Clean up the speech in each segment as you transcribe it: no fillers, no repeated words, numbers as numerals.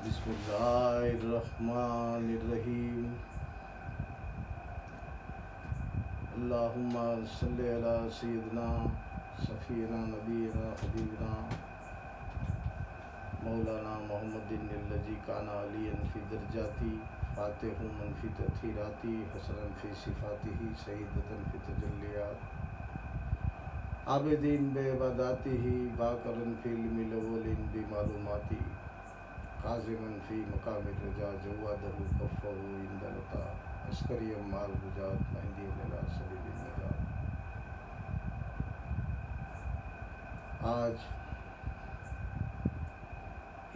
بسم اللہ الرحمن الرحیم اللہم صلی علی سیدنا صفینا نبینا حبیبنا مولانا محمد الذی کان علیٰ فی درجاتی فاتح من فی تطہیراتی حسنا فی صفاتہ سیدتا فی تجلیات عابدین بے عباداتہ باقرا فی علم الاول بمعلوماتی قازمن فی مقام الرجا جوادہ کفہ عند العطا عسکری مال بجات مہدی الی سبیل النجات۔ آج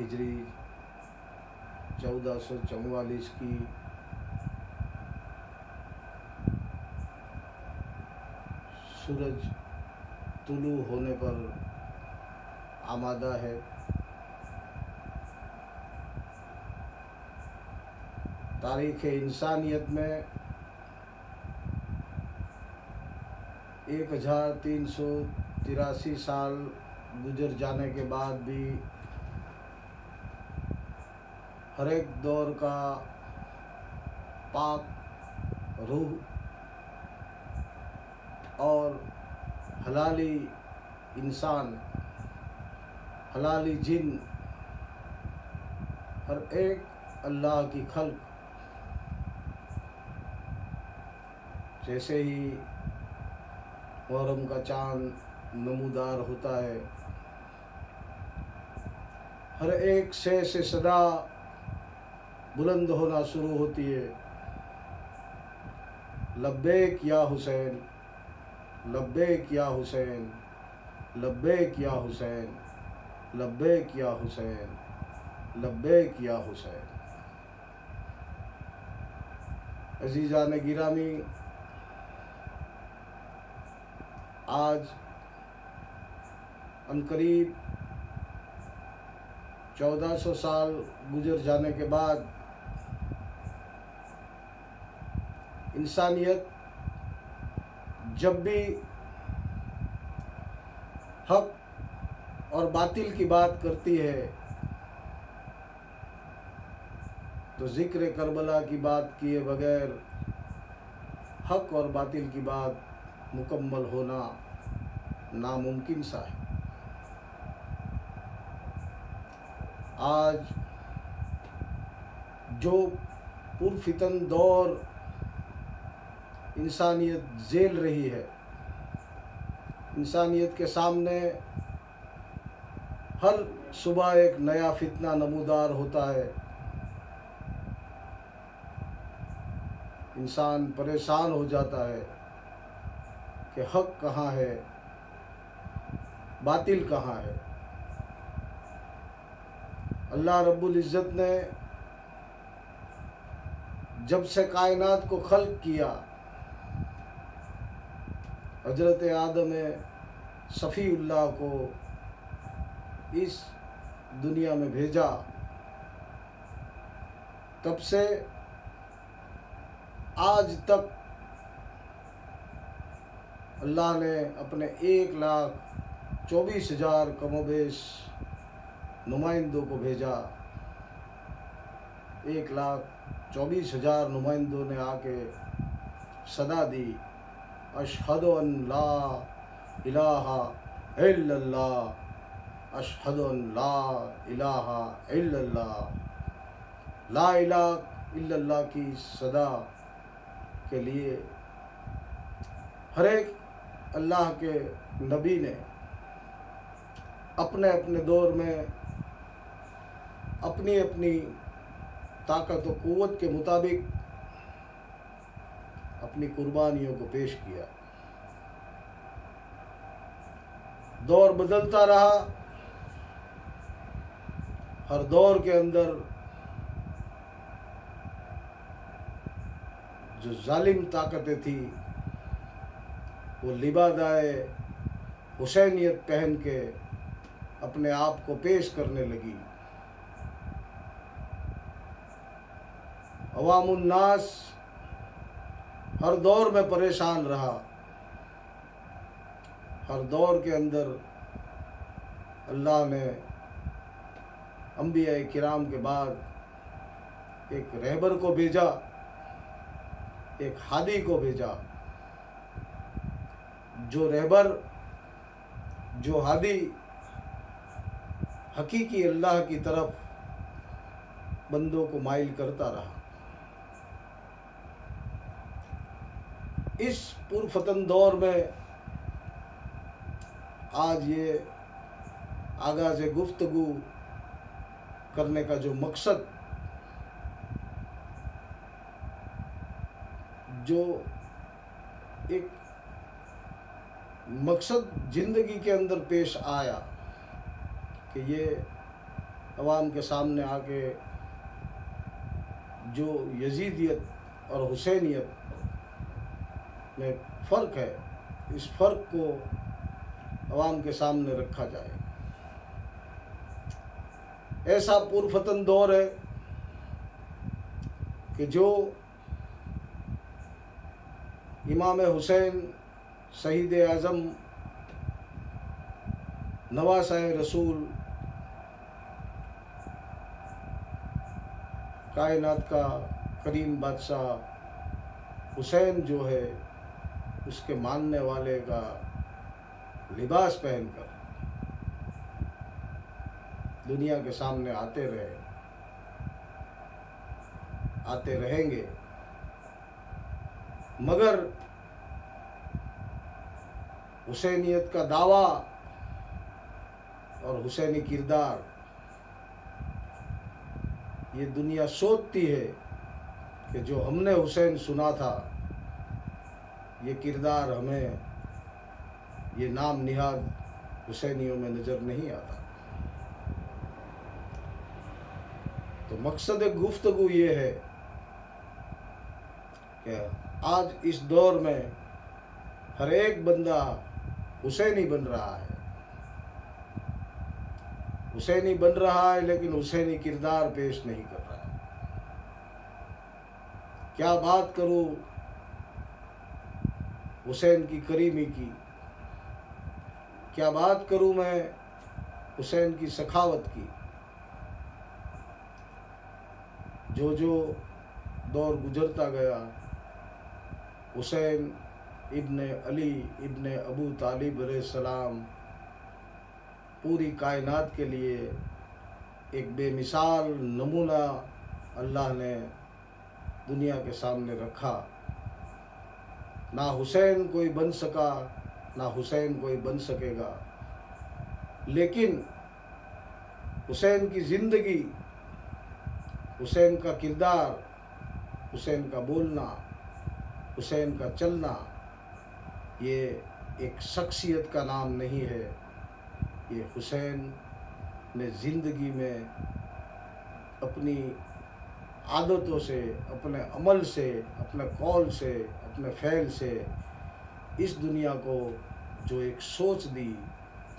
ہجری 1444 کی سورج طلوع ہونے پر آمادہ ہے۔ تاریخ انسانیت میں 1383 سال گزر جانے کے بعد بھی ہر ایک دور کا پاک روح اور حلالی انسان، حلالی جن، ہر ایک اللہ کی خلق جیسے ہی محرم کا چاند نمودار ہوتا ہے، ہر ایک سے صدا بلند ہونا شروع ہوتی ہے، لبیک یا حسین، لبیک یا حسین، لبیک یا حسین، لبیک یا حسین، لبیک یا حسین۔ عزیزان گرامی، آج عنقریب 1400 سال گزر جانے کے بعد انسانیت جب بھی حق اور باطل کی بات کرتی ہے تو ذکر کربلا کی بات کیے بغیر حق اور باطل کی بات مکمل ہونا ناممکن سا ہے۔ آج جو پرفتن دور انسانیت جھیل رہی ہے، انسانیت کے سامنے ہر صبح ایک نیا فتنہ نمودار ہوتا ہے۔ انسان پریشان ہو جاتا ہے کہ حق کہاں ہے، باطل کہاں ہے۔ اللہ رب العزت نے جب سے کائنات کو خلق کیا، حضرت آدم صفی اللہ کو اس دنیا میں بھیجا، تب سے آج تک اللہ نے اپنے 1,24,000 کم و بیش نمائندوں کو بھیجا۔ 1,24,000 نمائندوں نے آ کے صدا دی، اشہد ان لا الہ الا اللہ، اشہد ان لا الہ الا اللہ۔ لا الہ الا اللہ کی صدا کے لیے ہر ایک اللہ کے نبی نے اپنے اپنے دور میں اپنی اپنی طاقت و قوت کے مطابق اپنی قربانیوں کو پیش کیا۔ دور بدلتا رہا، ہر دور کے اندر جو ظالم طاقتیں تھیں وہ لبادۂ حسینیت پہن کے اپنے آپ کو پیش کرنے لگی۔ عوام الناس ہر دور میں پریشان رہا، ہر دور کے اندر اللہ نے انبیاء کرام کے بعد ایک رہبر کو بھیجا، ایک ہادی کو بھیجا. جو رہبر، جو ہادی حقیقی اللہ کی طرف بندوں کو مائل کرتا رہا. اس پرفتن دور میں آج یہ آغاز گفتگو کرنے کا جو مقصد، جو ایک مقصد زندگی کے اندر پیش آیا کہ یہ عوام کے سامنے آ کے جو یزیدیت اور حسینیت میں فرق ہے، اس فرق کو عوام کے سامنے رکھا جائے. ایسا پرفتن دور ہے کہ جو امام حسین شہید اعظم نواسۂ رسول کائنات کا کریم بادشاہ حسین جو ہے، اس کے ماننے والے کا لباس پہن کر دنیا کے سامنے آتے رہیں گے. مگر حسینیت کا دعویٰ اور حسینی کردار، یہ دنیا سوچتی ہے کہ جو ہم نے حسین سنا تھا، یہ کردار ہمیں، یہ نام نہاد حسینیوں میں نظر نہیں آتا. تو مقصد گفتگو یہ ہے کہ آج اس دور میں ہر ایک بندہ حسینی بن رہا ہے، حسینی بن رہا ہے، لیکن حسینی کردار پیش نہیں کر رہا ہے. کیا بات کروں حسین کی کریمی کی، کیا بات کروں میں حسین کی سخاوت کی. جو دور گزرتا گیا، حسین ابن علی ابن ابو طالب علیہ السلام پوری کائنات کے لیے ایک بے مثال نمونہ اللہ نے دنیا کے سامنے رکھا. نہ حسین کوئی بن سکا، نہ حسین کوئی بن سکے گا، لیکن حسین کی زندگی، حسین کا کردار، حسین کا بولنا، حسین کا چلنا، یہ ایک شخصیت کا نام نہیں ہے. یہ حسین نے زندگی میں اپنی عادتوں سے، اپنے عمل سے، اپنے قول سے، اپنے فعل سے اس دنیا کو جو ایک سوچ دی،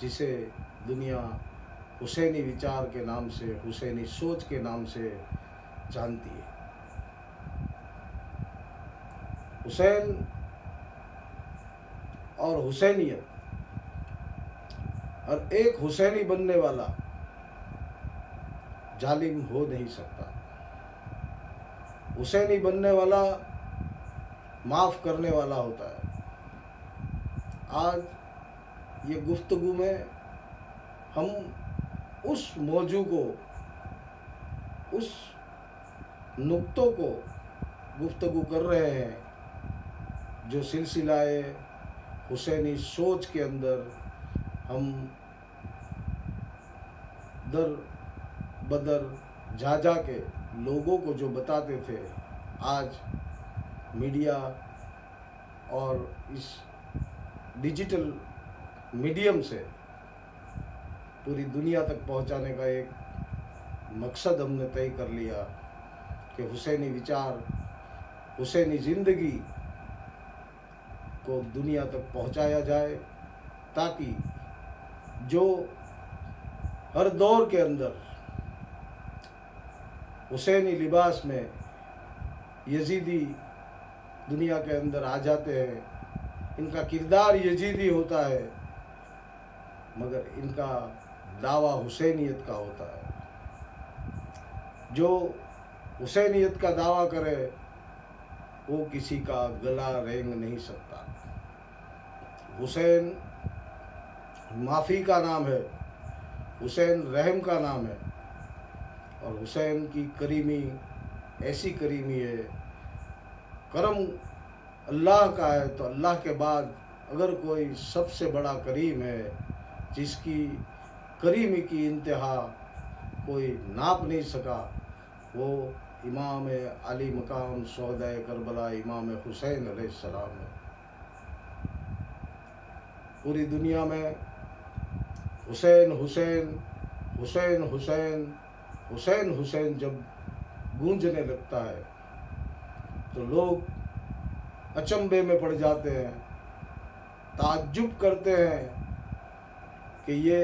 جسے دنیا حسینی وچار کے نام سے، حسینی سوچ کے نام سے جانتی ہے. حسین اور حسینیت، اور ایک حسینی بننے والا ظالم ہو نہیں سکتا. حسینی بننے والا معاف کرنے والا ہوتا ہے. آج یہ گفتگو میں ہم اس موضوع کو، اس نقطوں کو گفتگو کر رہے ہیں جو سلسلہ حسینی سوچ کے اندر ہم در بدر جا کے لوگوں کو جو بتاتے تھے، آج میڈیا اور اس ڈیجیٹل میڈیم سے پوری دنیا تک پہنچانے کا ایک مقصد ہم نے طے کر لیا کہ حسینی وچار، حسینی زندگی کو دنیا تک پہنچایا جائے، تاکہ جو ہر دور کے اندر حسینی لباس میں یزیدی دنیا کے اندر آ جاتے ہیں، ان کا کردار یزیدی ہوتا ہے، مگر ان کا دعویٰ حسینیت کا ہوتا ہے. जो हुसैनियत का दावा करे वो किसी का गला रेंग नहीं सकता। हुसैन माफ़ी का नाम है, हुसैन रहम का नाम है, और हुसैन की करीमी ऐसी करीमी है, करम अल्लाह का है। तो अल्लाह के बाद अगर कोई सबसे बड़ा करीम है जिसकी करीमी की इंतहा कोई नाप नहीं सका, वो इमाम अली मकाम शोहदाए करबला इमाम हुसैन अलैहिस्सलाम है। पूरी दुनिया में हुसैन हुसैन हुसैन हुसैन हुसैन हुसैन जब गूंजने लगता है तो लोग अचंभे में पड़ जाते हैं, ताज्जुब करते हैं कि ये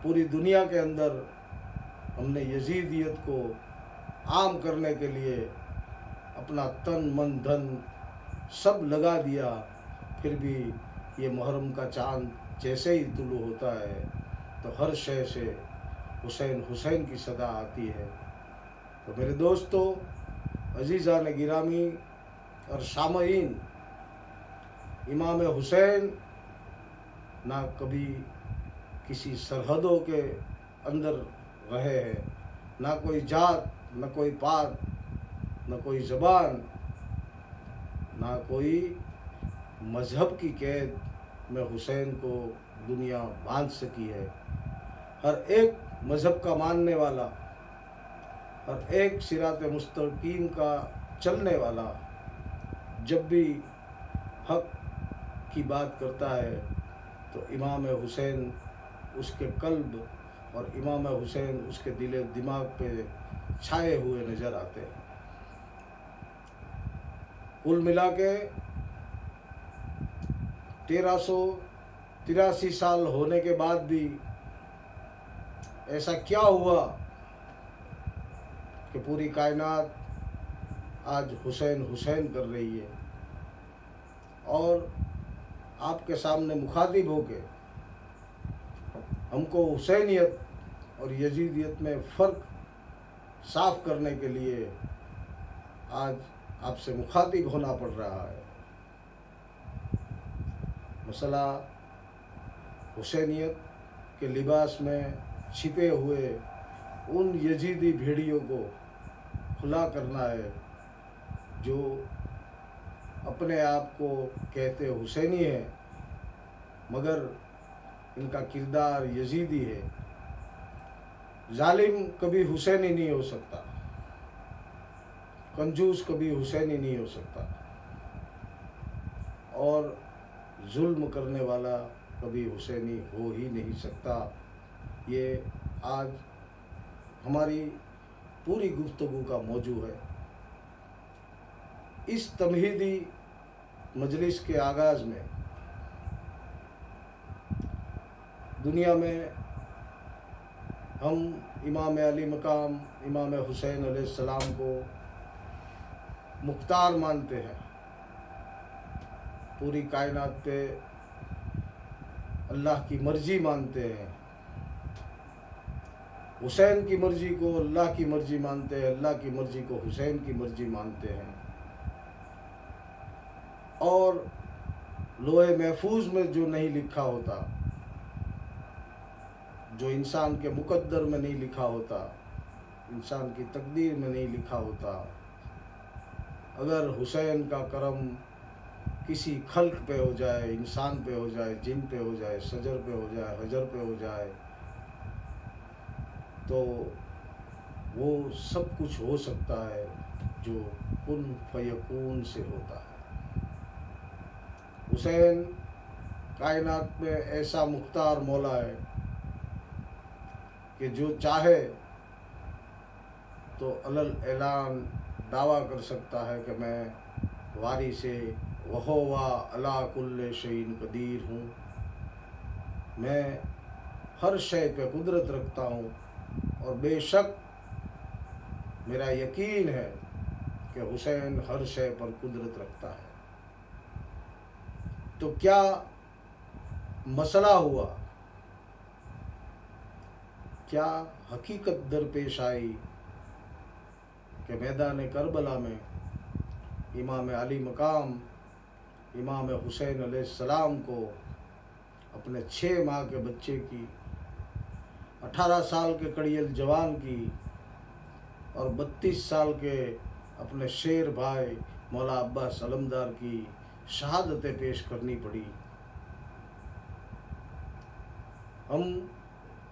पूरी दुनिया के अंदर हमने यजीदियत को आम करने के लिए अपना तन मन धन सब लगा दिया, फिर भी ये मुहर्रम का चाँद जैसे ही तुलू होता है तो हर शय से हुसैन हुसैन की सदा आती है। तो मेरे दोस्तों, अजीज़ान गिरामी और सामईन, इमाम हुसैन ना कभी किसी सरहदों के अंदर रहे हैं, ना कोई जात, न कोई पात, न कोई ज़बान, ना कोई मज़हब की कैद में हुसैन को दुनिया बांध सकी है। हर एक मज़हब का मानने वाला, हर एक सिरात मुस्तकीम का चलने वाला जब भी हक की बात करता है तो इमाम हुसैन उसके कल्ब और इमाम हुसैन उसके दिल दिमाग पे छाए हुए नज़र आते हैं। कुल मिला के 1383 साल होने के बाद भी ऐसा क्या हुआ कि पूरी कायनात आज हुसैन हुसैन कर रही है, और आपके सामने मुखातिब होके हमको हुसैनियत और यजीदियत में फ़र्क साफ करने के लिए आज आपसे मुखातिब होना पड़ रहा है। मसला हुसैनियत के लिबास में छिपे हुए उन यजीदी भेड़ियों को खुला करना है जो अपने आप को कहते हुसैनी है मगर इनका किरदार यजीदी है। जालिम कभी हुसैनी नहीं हो सकता, कंजूस कभी हुसैनी नहीं हो सकता, और जुल्म करने वाला कभी हुसैनी हो ही नहीं सकता। ये आज हमारी पूरी गुफ्तगू का मौजू है। इस तमहीदी मजलिस के आगाज़ में दुनिया में हम इमाम अली मकाम इमाम हुसैन अलैहिस्सलाम को मुख्तार मानते हैं। पूरी कायनात पे अल्लाह की मर्ज़ी मानते हैं। हुसैन की मर्ज़ी को अल्लाह की मर्ज़ी मानते हैं, अल्लाह की मर्ज़ी को हुसैन की मर्ज़ी मानते हैं। और लोहे महफूज में जो नहीं लिखा होता, जो इंसान के मुकद्दर में नहीं लिखा होता, इंसान की तकदीर में नहीं लिखा होता, अगर हुसैन का करम किसी खल्क पे हो जाए, इंसान पे हो जाए, जिन पे हो जाए, शजर पे हो जाए, हजर पे हो जाए, तो वो सब कुछ हो सकता है जो कुन फयकून से होता है। हुसैन कायनात में ऐसा मुख्तार मौला है कि जो चाहे तो अलल ऐलान दावा कर सकता है कि मैं वारिसे वहोवा अला कुल्ले शैइन कदीर हूँ, मैं हर शय पे कुदरत रखता हूँ, और बेशक मेरा यकीन है कि हुसैन हर शय पर कुदरत रखता है। तो क्या मसला हुआ, क्या हकीकत दरपेश आई کہ میدان کربلا میں امام علی مقام امام حسین علیہ السلام کو اپنے 6 ماہ کے بچے کی، 18 سال کے کڑیل جوان کی اور 32 سال کے اپنے شیر بھائی مولا عباس علمدار کی شہادتیں پیش کرنی پڑی۔ ہم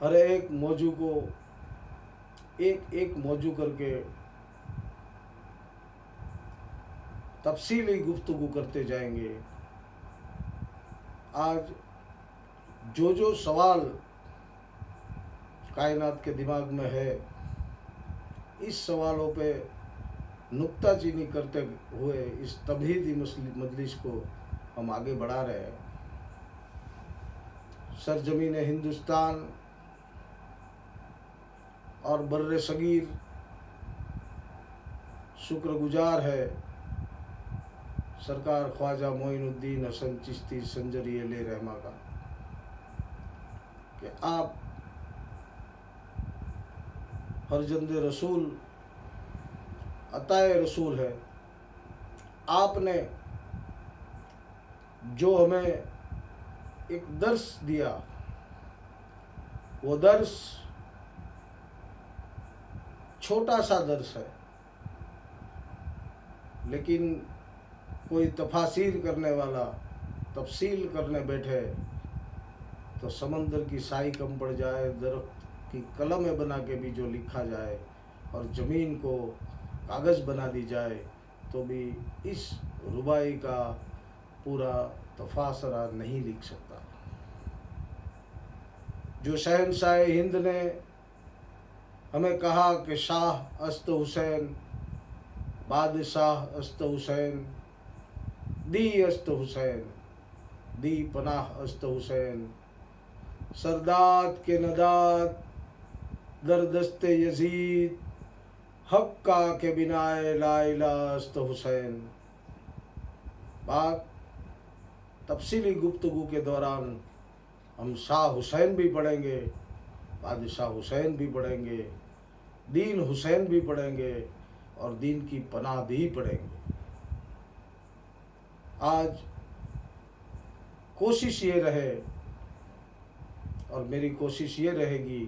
ہر ایک موضوع کو ایک موضوع کر کے تفصیلی گفتگو کرتے جائیں گے۔ آج جو سوال کائنات کے دماغ میں ہے، اس سوالوں پہ نکتہ چینی کرتے ہوئے اس تمہیدی مجلس کو ہم آگے بڑھا رہے ہیں۔ سرزمین ہندوستان اور بر صغیر شکر گزار ہے سرکار خواجہ معین الدین حسن چشتی سنجری علیہ رحمہ کا کہ آپ فرزند رسول عطائے رسول ہے۔ آپ نے جو ہمیں ایک درس دیا، وہ درس چھوٹا سا درس ہے، لیکن کوئی تفاسیر کرنے والا تفصیل کرنے بیٹھے تو سمندر کی سائی کم پڑ جائے، درخت کی قلمیں بنا کے بھی جو لکھا جائے اور زمین کو کاغذ بنا دی جائے تو بھی اس ربائی کا پورا تفاسرہ نہیں لکھ سکتا۔ جو شہنشاہ ہند نے ہمیں کہا کہ شاہ است حسین، بادشاہ است حسین، دی است حسین، دی پناہ است حسین، سرداد کے نداد در دست یزید، حق کا کے بنائے لا الہ است حسین۔ بات تفصیلی گفتگو کے دوران ہم شاہ حسین بھی پڑھیں گے، بادشاہ حسین بھی پڑھیں گے، دین حسین بھی پڑھیں گے اور دین کی پناہ بھی پڑھیں گے۔ آج کوشش یہ رہے اور میری کوشش یہ رہے گی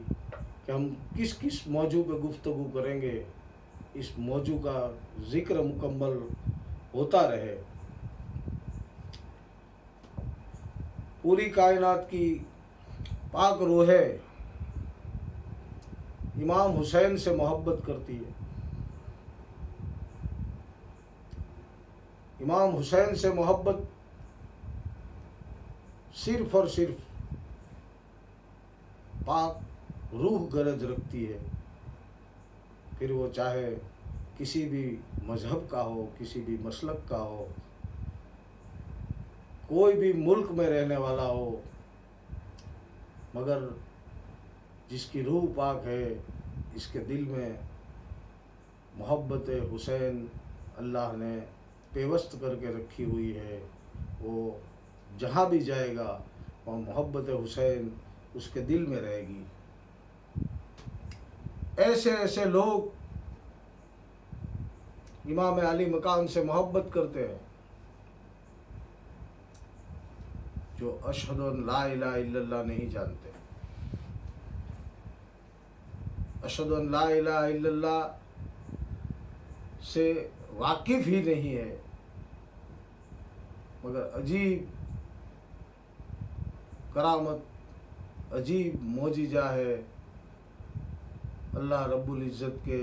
کہ ہم کس موضوع پہ گفتگو کریں گے، اس موضوع کا ذکر مکمل ہوتا رہے۔ پوری کائنات کی پاک روحیں امام حسین سے محبت کرتی ہے۔ امام حسین سے محبت صرف اور صرف پاک روح غرض رکھتی ہے، پھر وہ چاہے کسی بھی مذہب کا ہو، کسی بھی مسلک کا ہو، کوئی بھی ملک میں رہنے والا ہو، مگر جس کی روح پاک ہے، اس کے دل میں محبت حسین اللہ نے پیوست کر کے رکھی ہوئی ہے، وہ جہاں بھی جائے گا وہ محبت حسین اس کے دل میں رہے گی۔ ایسے لوگ امام علی مقام سے محبت کرتے ہیں جو اشہد ان لا الہ الا اللہ نہیں جانتے، اشہد ان لا الہ الا اللہ سے واقف ہی نہیں ہے، مگر عجیب کرامت، عجیب معجزہ ہے اللہ رب العزت کے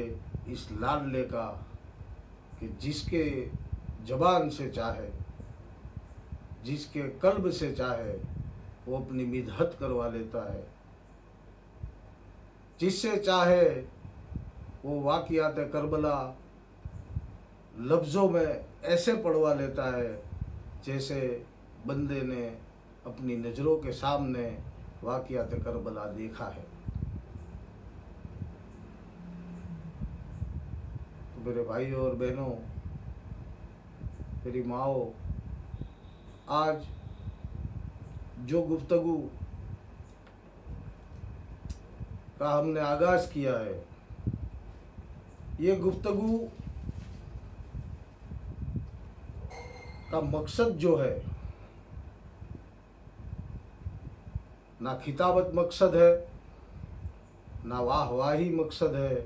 اس لاڈلے کا کہ جس کے زبان سے چاہے، جس کے قلب سے چاہے وہ اپنی مدحت کروا لیتا ہے، جس سے چاہے وہ واقعات کربلا لفظوں میں ایسے پڑھوا لیتا ہے جیسے بندے نے اپنی نظروں کے سامنے واقعات کربلا دیکھا ہے۔ تو میرے بھائیوں اور بہنوں، میری ماؤں، آج جو گفتگو کا ہم نے آغاز کیا ہے، یہ گفتگو کا مقصد جو ہے، نہ خطابت مقصد ہے، نہ واہ واہی مقصد ہے،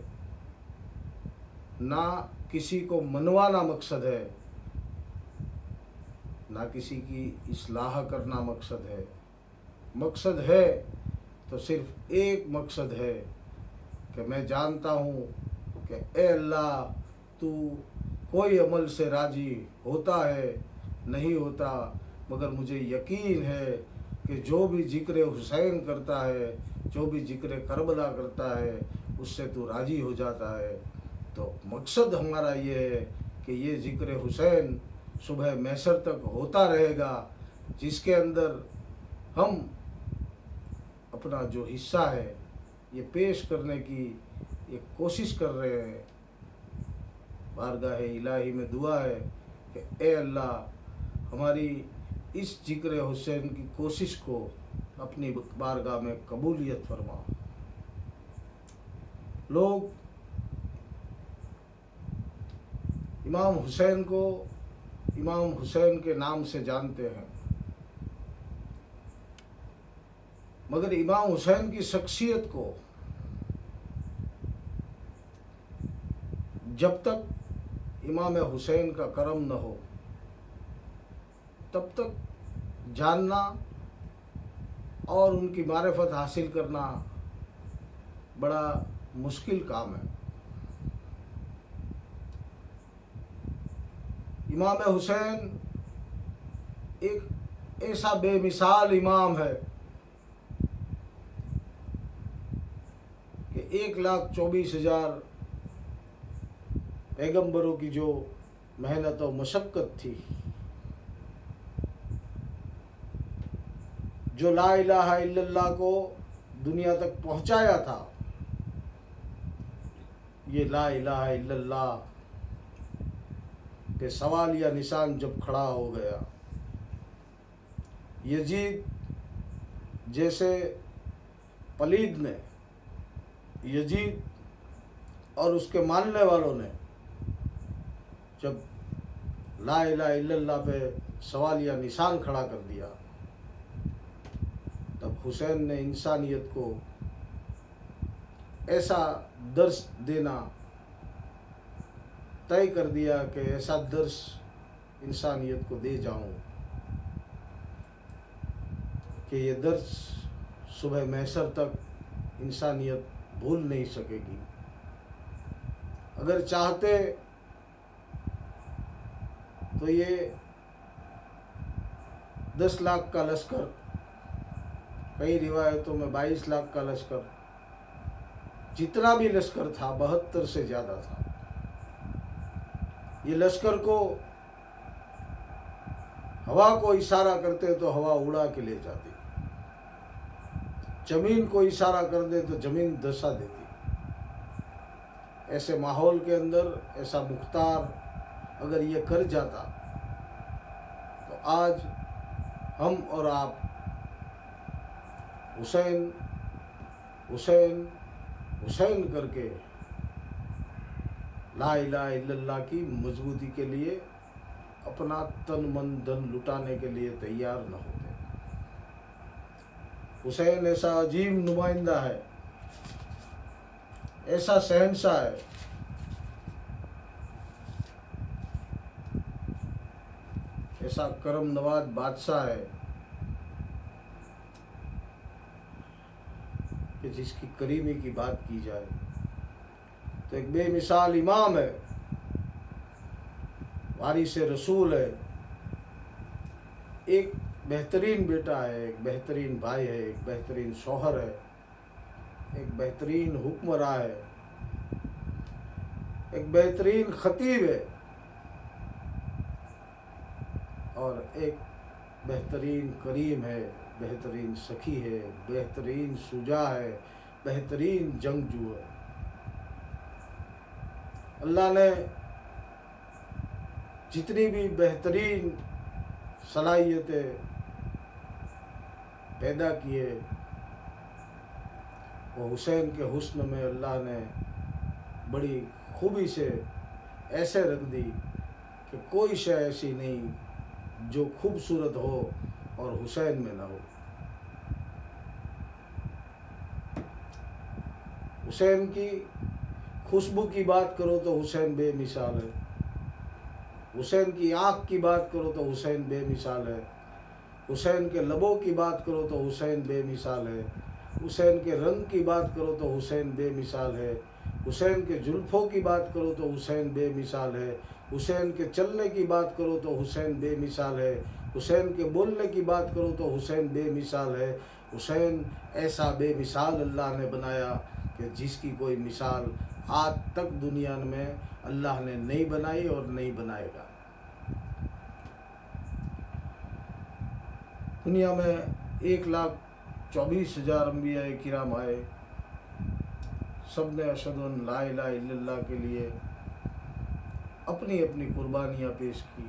نہ کسی کو منوانا مقصد ہے، نہ کسی کی اصلاح کرنا مقصد ہے۔ مقصد ہے تو صرف ایک مقصد ہے کہ میں جانتا ہوں کہ اے اللہ تو کوئی عمل سے راضی ہوتا ہے نہیں ہوتا، مگر مجھے یقین ہے کہ جو بھی ذکر حسین کرتا ہے، جو بھی ذکر کربلا کرتا ہے، اس سے تو راضی ہو جاتا ہے۔ تو مقصد ہمارا یہ ہے کہ یہ ذکر حسین صبح محشر تک ہوتا رہے گا، جس کے اندر ہم اپنا جو حصہ ہے یہ پیش کرنے کی ایک کوشش کر رہے ہیں۔ بارگاہ الہی میں دعا ہے کہ اے اللہ ہماری اس ذکر حسین کی کوشش کو اپنی بارگاہ میں قبولیت فرما۔ لوگ امام حسین کو امام حسین کے نام سے جانتے ہیں، مگر امام حسین کی شخصیت کو جب تک امام حسین کا کرم نہ ہو تب تک جاننا اور ان کی معرفت حاصل کرنا بڑا مشکل کام ہے۔ امام حسین ایک ایسا بے مثال امام ہے کہ 1,24,000 پیغمبروں کی جو محنت و مشقت تھی، جو لا الہ الا اللہ کو دنیا تک پہنچایا تھا، یہ لا الہ الا اللہ کہ سوالیہ نشان جب کھڑا ہو گیا، یزید جیسے پلید نے، یزید اور اس کے ماننے والوں نے جب لا الہ الا اللہ پہ سوالیہ نشان کھڑا کر دیا، تب حسین نے انسانیت کو ایسا درس دینا طے کر دیا کہ ایسا درس انسانیت کو دے جاؤں کہ یہ درس صبح محشر تک انسانیت بھول نہیں سکے گی۔ اگر چاہتے تو یہ 10 لاکھ کا لشکر، کئی روایتوں میں 22 لاکھ کا لشکر، جتنا بھی لشکر تھا 72 سے زیادہ تھا، یہ لشکر کو ہوا کو اشارہ کرتے تو ہوا اڑا کے لے جاتی، زمین کو اشارہ کر دے تو زمین دھسا دیتی۔ ایسے ماحول کے اندر ایسا مختار اگر یہ کر جاتا تو آج ہم اور آپ حسین حسین حسین کر کے لا الہ الا اللہ کی مضبوطی کے لیے اپنا تن من دھن لٹانے کے لیے تیار نہ ہوتے۔ حسین ایسا عظیم نمائندہ ہے، ایسا شہنشاہ ہے، ایسا کرم نواز بادشاہ ہے کہ جس کی کریمی کی بات کی جائے تو ایک بے مثال امام ہے، وارث رسول ہے، ایک بہترین بیٹا ہے، ایک بہترین بھائی ہے، ایک بہترین شوہر ہے، ایک بہترین حکمراں ہے، ایک بہترین خطیب ہے، اور ایک بہترین کریم ہے، بہترین سخی ہے، بہترین شجاع ہے، بہترین جنگجو ہے۔ اللہ نے جتنی بھی بہترین صلاحیتیں پیدا کیے وہ حسین کے حسن میں اللہ نے بڑی खूबी से ऐसे रख दी कि कोई शय ऐसी नहीं जो खूबसूरत हो और हुसैन में ना हो। हुसैन की खुशबू की बात करो तो हुसैन बेमिसाल है, हुसैन की आँख की बात करो तो हुसैन बेमिसाल है, हुसैन के लबों की बात करो तो हुसैन बेमिसाल है, हुसैन के रंग की बात करो तो हुसैन बेमिसाल है, हुसैन के जुल्फ़ों की बात करो तो हुसैन बेमिसाल है, हुसैन के चलने की बात करो तो हुसैन बेमिसाल है, हुसैन के बोलने की बात करो तो हुसैन बेमिसाल है। हुसैन ऐसा बेमिसाल अल्लाह ने बनाया कि जिसकी कोई मिसाल आज तक दुनिया में अल्लाह ने नहीं बनाई और नहीं बनाएगा। दुनिया में 1,24,000 अंबिया किराम आए, सब ने अशहदु अन ला इलाहा इल्लल्लाह के लिए अपनी अपनी कुर्बानियाँ पेश की,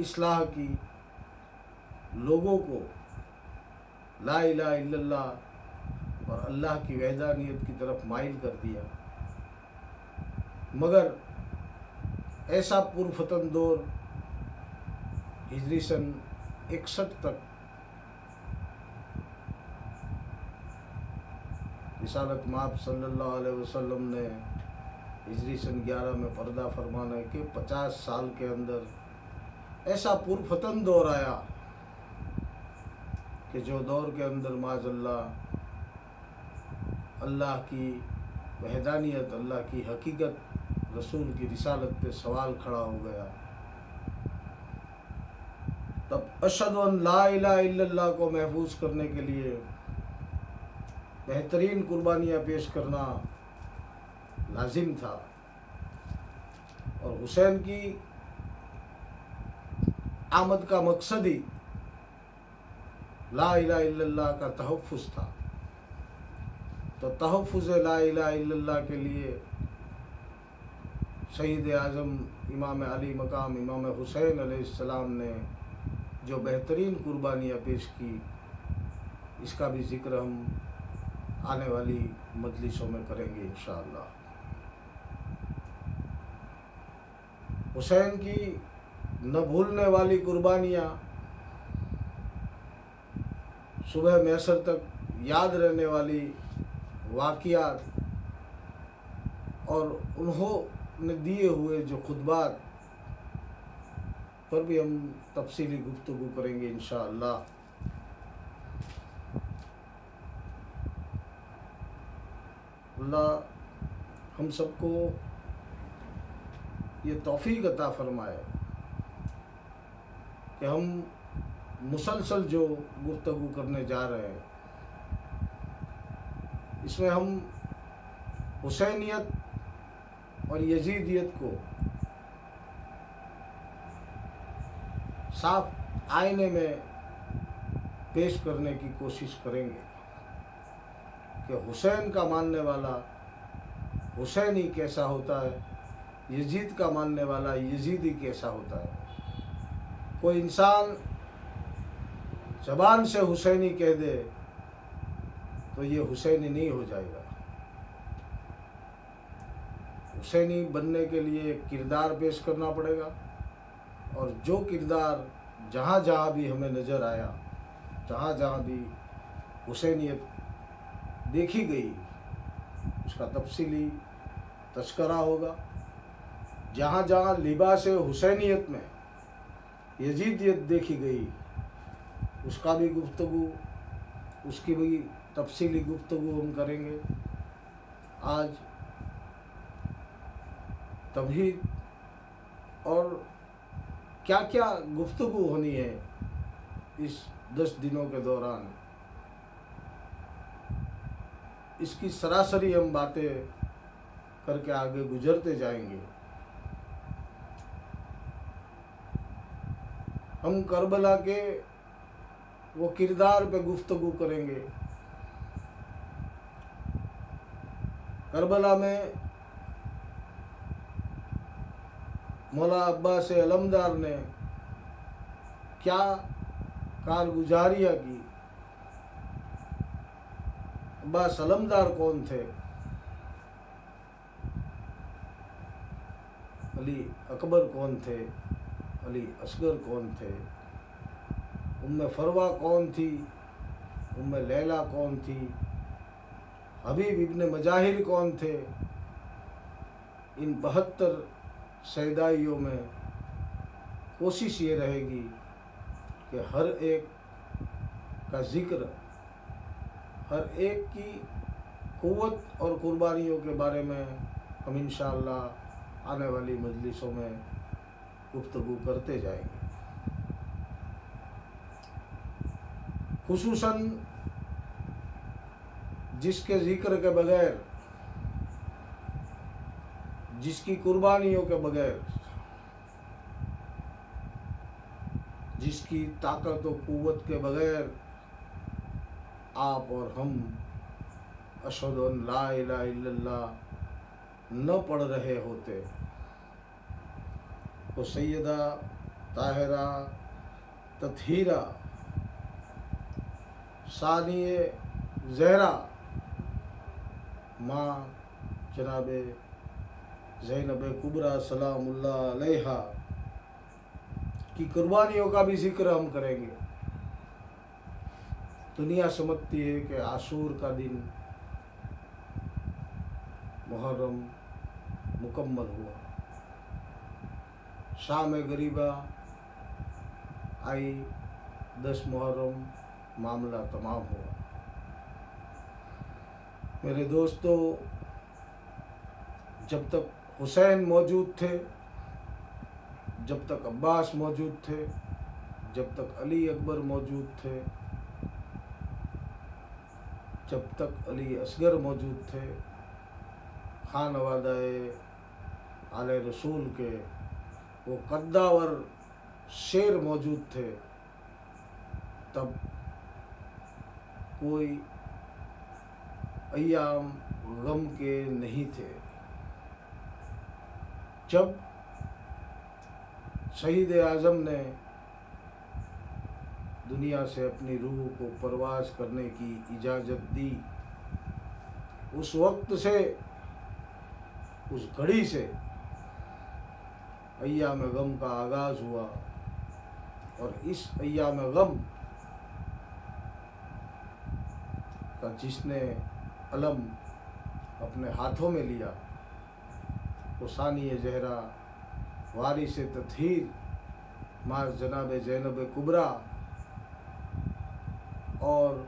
इस्लाह की, लोगों को ला इलाहा इल्लल्लाह और अल्लाह की वहदानियत की तरफ माइल कर दिया। मगर ऐसा पुरफतन दौर हिजरी सन 61 तक रिसालत माब सल्लल्लाहु अलैहि वसल्लम ने हिजरी सन 11 में पर्दा फरमाना के 50 साल के अंदर ऐसा पुरफतन दौर आया कि जो दौर के अंदर माज़अल्लाह अल्लाह की वहदानियत, अल्लाह की हकीकत, रसूल की रिसालत पे सवाल खड़ा हो गया। तब अशहदु अन ला इलाहा इल्लल्लाह को महफूज करने के लिए बेहतरीन कुर्बानियाँ पेश करना लाजिम था। और हुसैन की आमद का मकसद ही ला इलाहा इल्लल्लाह का तहफ़्फ़ुज़ था। तो तहफ़्फ़ुज़ ला इलाहा इल्लल्लाह के लिए शहीद आज़म इमाम अली मकाम इमाम हुसैन अलैहिस्सलाम ने जो बेहतरीन कुर्बानियाँ पेश की, इसका भी ज़िक्र हम आने वाली मजलिसों में करेंगे इंशाअल्लाह। हुसैन की न भूलने वाली कुर्बानियाँ सुबह महशर तक याद रहने वाली वाक़ियात और उन्होंने दिए हुए जो खुतबात पर भी हम तफसीली गुफ्तगू करेंगे इंशाअल्लाह। अल्लाह हम सबको ये तौफीक अता फरमाए कि हम मुसलसल जो गुफ्तगू करने जा रहे हैं इसमें हम हुसैनियत और यजीदियत को साफ आईने में पेश करने की कोशिश करेंगे कि हुसैन का मानने वाला हुसैनी कैसा होता है, यजीद का मानने वाला यजीदी कैसा होता है। कोई इंसान ज़बान से हुसैनी कह दे तो ये हुसैनी नहीं हो जाएगा। हुसैनी बनने के लिए किरदार पेश करना पड़ेगा और जो किरदार जहाँ जहाँ भी हमें नज़र आया, जहाँ जहाँ भी हुसैनियत देखी गई, उसका तफसीली तस्करा होगा। जहाँ जहाँ लिबास हुसैनियत में यजीदियत देखी गई, उसका भी गुफ्तगू, उसकी भी तफसीली गुफ्तगू हम करेंगे। आज तौहीद और क्या क्या गुफ्तगू होनी है इस 10 दिनों के दौरान, इसकी सरासरी हम बातें करके आगे गुजरते जाएंगे। हम करबला के वो किरदार पे गुफ्तगू करेंगे। करबला में मौला अब्बास अलमदार ने क्या कारगुजारियाँ की, अब्बास अलमदार कौन थे, अली अकबर कौन थे, अली असगर कौन थे, फरवा कौन थी, लैला कौन थी, हबीब इब्न मजाहिर कौन थे। इन 72 सैदाइयों में कोशिश ये रहेगी कि हर एक का जिक्र, हर एक की क़ुव्वत और कुर्बानियों के बारे में हम इंशाअल्लाह आने वाली मजलिसों में गुफ्तगू करते जाएंगे। खुसूसन जिसके जिक्र के बगैर, जिसकी कुर्बानियों के बगैर, जिसकी ताकत और क़ुव्वत के बगैर आप और हम अशहदु अन ला इलाहा इल्लल्लाह न पढ़ रहे होते तो सैयदा ताहिरा ततहीरा सानिए ज़हरा माँ जनाब ज़ैनब कुबरा सलामुल्लाह अलैहा की कुर्बानियों का भी जिक्र हम करेंगे। दुनिया समझती है कि आशूर का दिन मुहर्रम मुकम्मल हुआ, शाम गरीबा आई, 10 मुहर्रम मामला तमाम हुआ। मेरे दोस्तों, जब तक हुसैन मौजूद थे, जब तक अब्बास मौजूद थे, जब तक अली अकबर मौजूद थे, जब तक अली असगर मौजूद थे, खानवादाए आले रसूल के वो कद्दावर शेर मौजूद थे, तब कोई अय्याम गम के नहीं थे। जब शहीद आज़म ने दुनिया से अपनी रूह को परवाज़ करने की इजाज़त दी, उस वक्त से, उस घड़ी से अय्याम गम का आगाज़ हुआ। और इस अय्याम गम का जिसने अलम अपने हाथों में लिया वो सानिए ज़हरा वारिस ततहीर माँ जनाब ज़ैनब कुबरा, और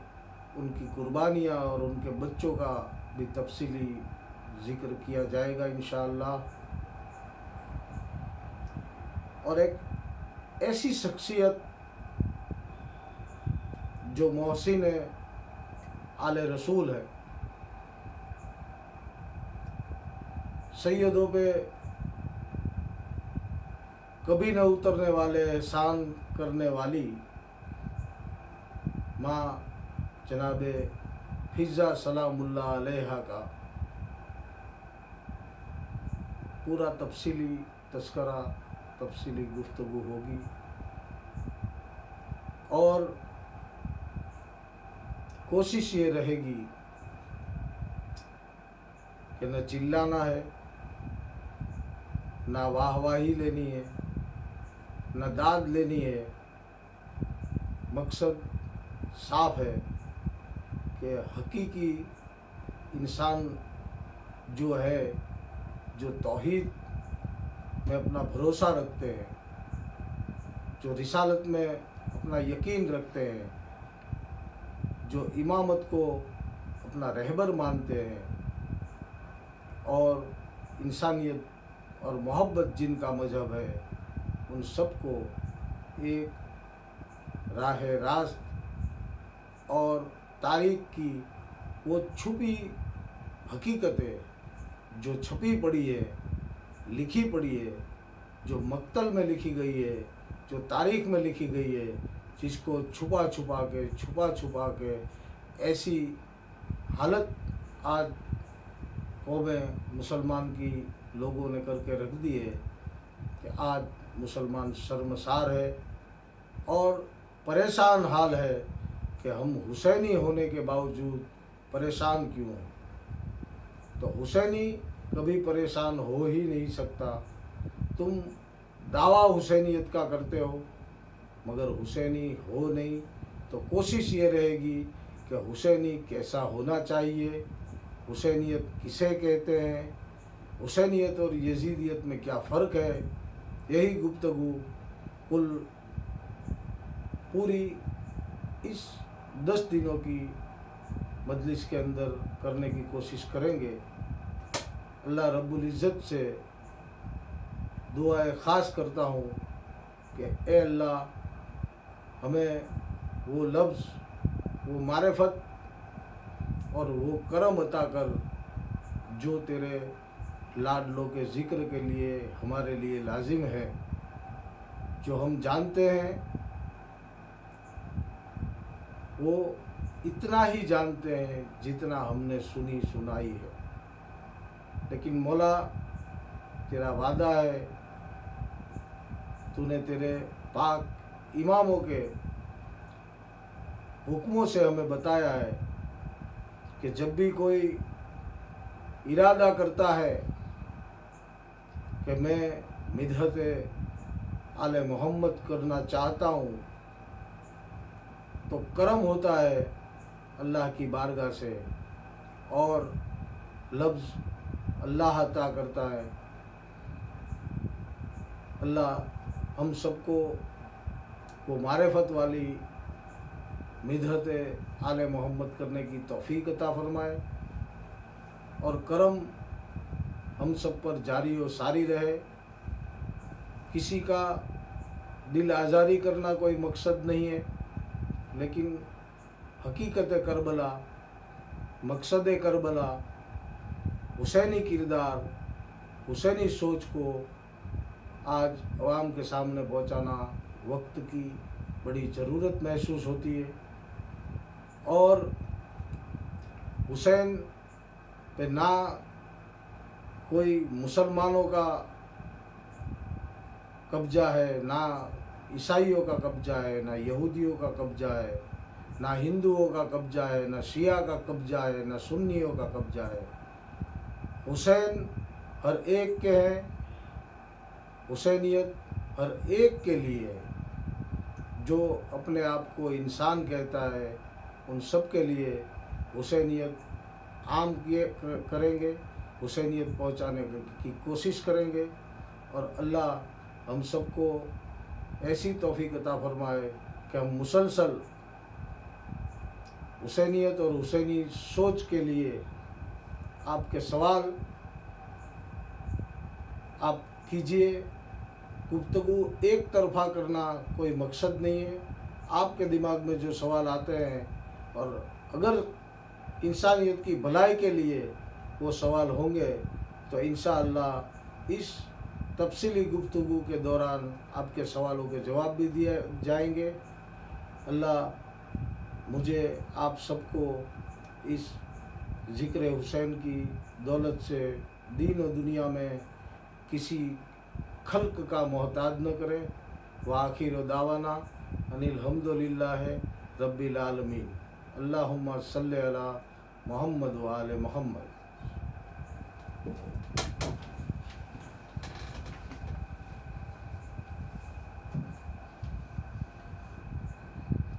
उनकी कुर्बानियाँ और उनके बच्चों का भी तफसीली ज़िक्र किया जाएगा इंशाअल्लाह। और एक ऐसी शख्सियत जो मोहसिन आले रसूल है, सैयदों पे कभी न उतरने वाले एहसान करने वाली माँ जनाब फिज़ा सलामुल्लाह अलैहा का पूरा तफसीली तस्करा, तफसीली गुफ्तगू होगी। और कोशिश ये रहेगी कि न चिल्लाना है, ना वाहवाही लेनी है, न दाद लेनी है। मकसद साफ है कि हकीकी इंसान जो है, जो तौहीद में अपना भरोसा रखते हैं, जो रिसालत में अपना यकीन रखते हैं, जो इमामत को अपना रहबर मानते हैं, और इंसानियत और मोहब्बत जिनका मजहब है, उन सबको एक राह रास्त और तारीख़ की वो छुपी हकीकतें जो छपी पड़ी है, लिखी पड़ी है, जो मक्तल में लिखी गई है, जो तारीख़ में लिखी गई है, जिसको छुपा छुपा के ऐसी हालत आज कौम मुसलमान की लोगों ने करके रख दी है कि आज मुसलमान शर्मसार है और परेशान हाल है कि हम हुसैनी होने के बावजूद परेशान क्यों हैं। तो हुसैनी कभी परेशान हो ही नहीं सकता, तुम दावा हुसैनियत का करते हो मगर हुसैनी हो नहीं, तो कोशिश ये रहेगी कि हुसैनी कैसा होना चाहिए, हुसैनियत किसे कहते हैं, हुसैनियत और यजीदियत में क्या फ़र्क है, यही गुफ्तगू कुल पूरी इस 10 दिनों की मजलिस के अंदर करने की कोशिश करेंगे। अल्लाह रब्बुल इज़्ज़त से दुआएं ख़ास करता हूँ कि ए अल्लाह हमें वो लफ्ज़, वो मारिफत और वो करम अता कर जो तेरे लाडलों के ज़िक्र के लिए हमारे लिए लाजिम है, जो हम जानते हैं वो इतना ही जानते हैं जितना हमने सुनी सुनाई है। लेकिन मौला तेरा वादा है, तूने तेरे पाक इमामों के हुक्मों से हमें बताया है कि जब भी कोई इरादा करता है कि मैं मिदहत आले मोहम्मद करना चाहता हूँ, तो करम होता है अल्लाह की बारगाह से और लफ्ज़ अल्लाह अता करता है। अल्लाह हम सबको वो मारिफत वाली मिदहत आले मोहम्मद करने की तौफीक अता फरमाए और करम हम सब पर जारी और सारी रहे। किसी का दिल आज़ारी करना कोई मकसद नहीं है, लेकिन हकीकत करबला, मकसद करबला, हुसैनी किरदार, हुसैनी सोच को आज अवाम के सामने पहुंचाना वक्त की बड़ी ज़रूरत महसूस होती है। और हुसैन पे ना कोई मुसलमानों का कब्जा है, ना ईसाइयों का कब्जा है, ना यहूदियों का कब्जा है, ना हिंदुओं का कब्जा है, ना शिया का कब्जा है, ना सुन्नियों का कब्जा है। हुसैन हर एक के हैं, हुसैनियत हर एक के लिए है। जो अपने आप को इंसान कहता है उन सब के लिए हुसैनियत आम किए करेंगे, हुसैनियत पहुंचाने की कोशिश करेंगे। और अल्लाह हम सबको ऐसी तौफीक अता फरमाए कि हम मुसलसल हुसैनियत और हुसैनी सोच के लिए आपके सवाल आप कीजिए। गुफ्तगू एक तरफा करना कोई मकसद नहीं है। आपके दिमाग में जो सवाल आते हैं और अगर इंसानियत की भलाई के लिए वो सवाल होंगे तो इंशाअल्लाह इस तफसीली गुफ्तगू के दौरान आपके सवालों के जवाब भी दिए जाएंगे। अल्लाह मुझे आप सबको इस ज़िक्र हुसैन की दौलत से दीन और दुनिया में किसी खल्क का मोहताज न करे। व आखिर दावाना अनिल हम्दुलिल्लाह रब्बिल आलमीन। अल्लाहुम्मा सल्ली अला मोहम्मद व आले मोहम्मद।